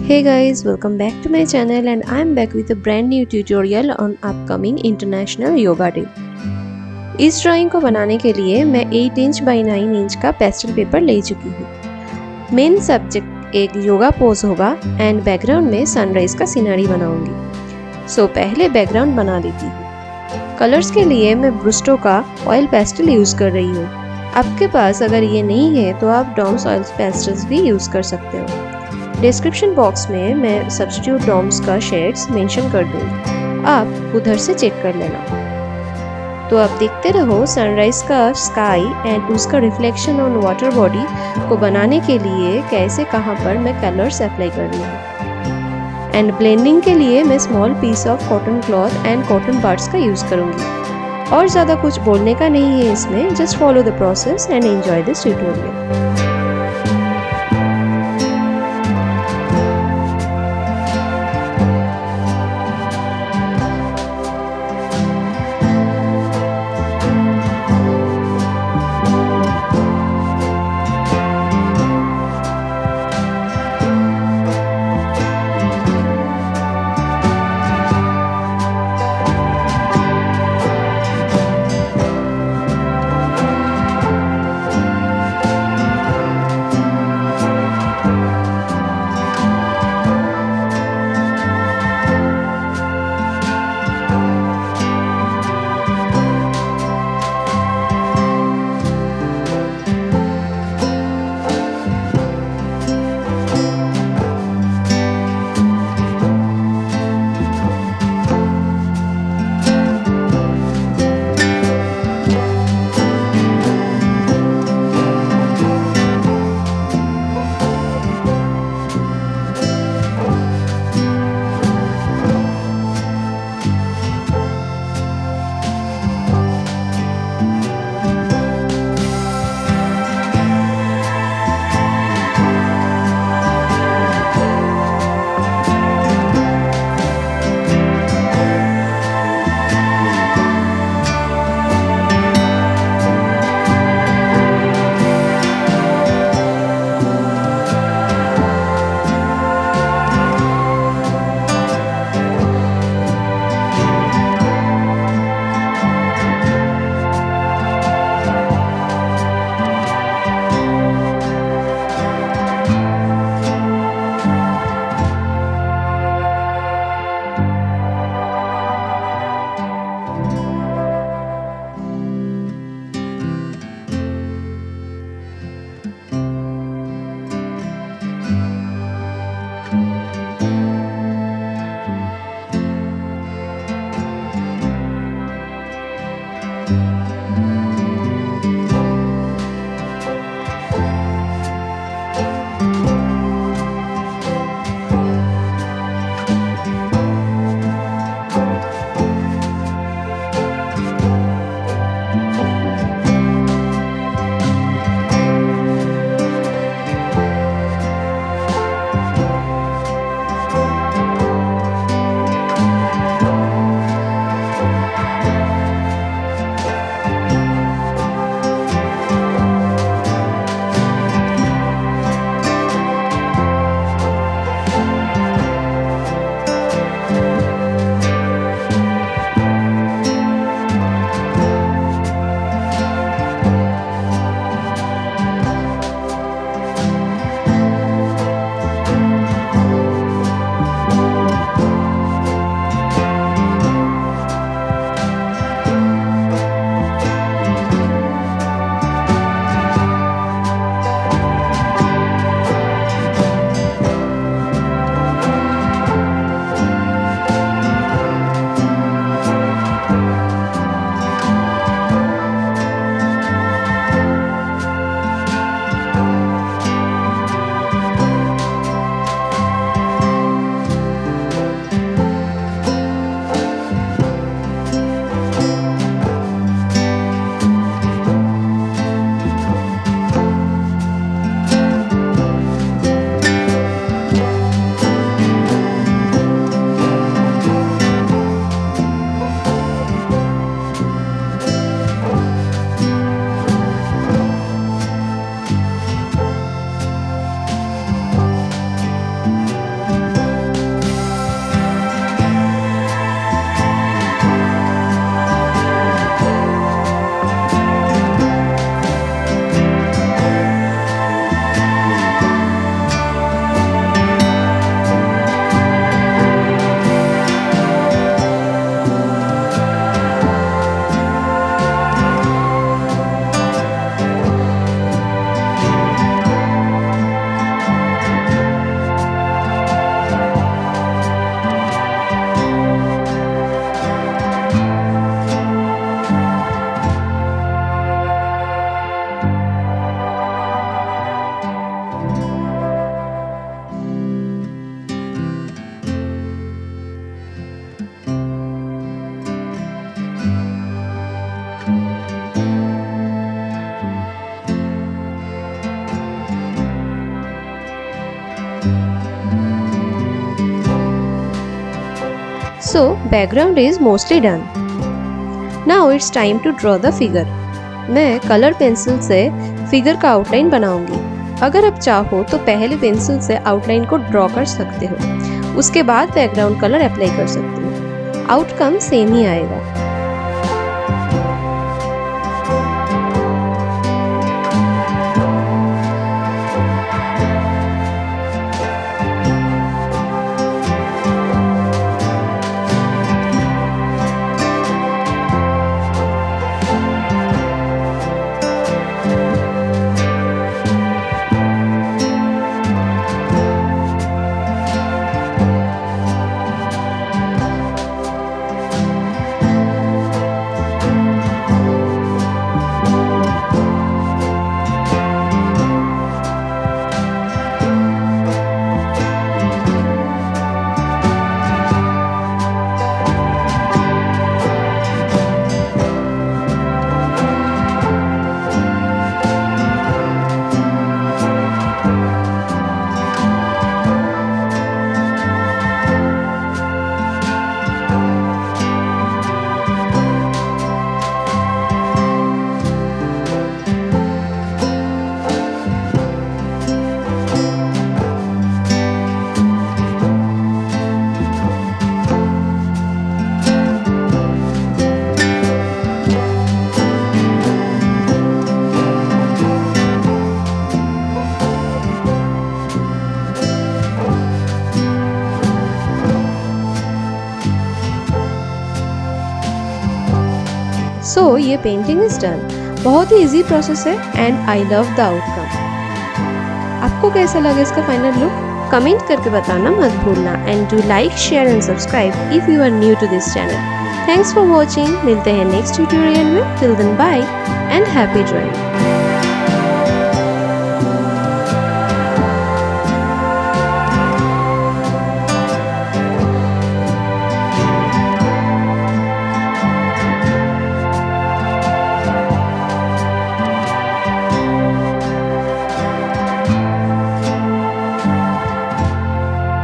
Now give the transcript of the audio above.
Hey guys, welcome back to my channel and I'm back with a brand new tutorial on upcoming International Yoga Day। इस drawing को बनाने के लिए मैं 8 inch by 9 inch का pastel paper ले चुकी हूँ। मेन सब्जेक्ट एक योगा पोज होगा एंड बैकग्राउंड में सनराइज का सीनरी बनाऊंगी। सो पहले बैकग्राउंड बना लेती हूँ। कलर्स के लिए मैं ब्रुस्ट्रो का ऑयल पेस्टल यूज़ कर रही हूँ। आपके पास अगर ये नहीं है तो आप डॉम्स ऑयल पेस्टल्स भी यूज़ कर सकते हो। डिस्क्रिप्शन बॉक्स में मैं सब्स्टिट्यूट डॉम्स का शेड्स मेंशन कर दूँगी, आप उधर से चेक कर लेना। तो आप देखते रहो सनराइज का स्काई एंड उसका रिफ्लेक्शन ऑन वाटर बॉडी को बनाने के लिए कैसे कहाँ पर मैं कलर्स अप्लाई कर रही हूँ। एंड ब्लेंडिंग के लिए मैं small piece of cotton cloth and cotton parts का यूज़ करूँगी। और ज़्यादा कुछ बोलने का नहीं है इसमें, just follow the process and enjoy this tutorial. So background is mostly done. Now it's time to draw the figure. मैं कलर पेंसिल से फिगर का आउटलाइन बनाऊंगी। अगर आप चाहो तो पहले पेंसिल से आउटलाइन को ड्रॉ कर सकते हो, उसके बाद बैकग्राउंड कलर अप्लाई कर सकते हो। आउटकम सेम ही आएगा। सो ये पेंटिंग इज डन। बहुत ही इजी प्रोसेस है and I love the outcome. आपको कैसा लगा इसका फाइनल लुक? कमेंट करके बताना मत भूलना and do like share and subscribe if you are new to this channel. Thanks for watching. मिलते हैं नेक्स्ट ट्यूटोरियल में। Till then bye and happy drawing.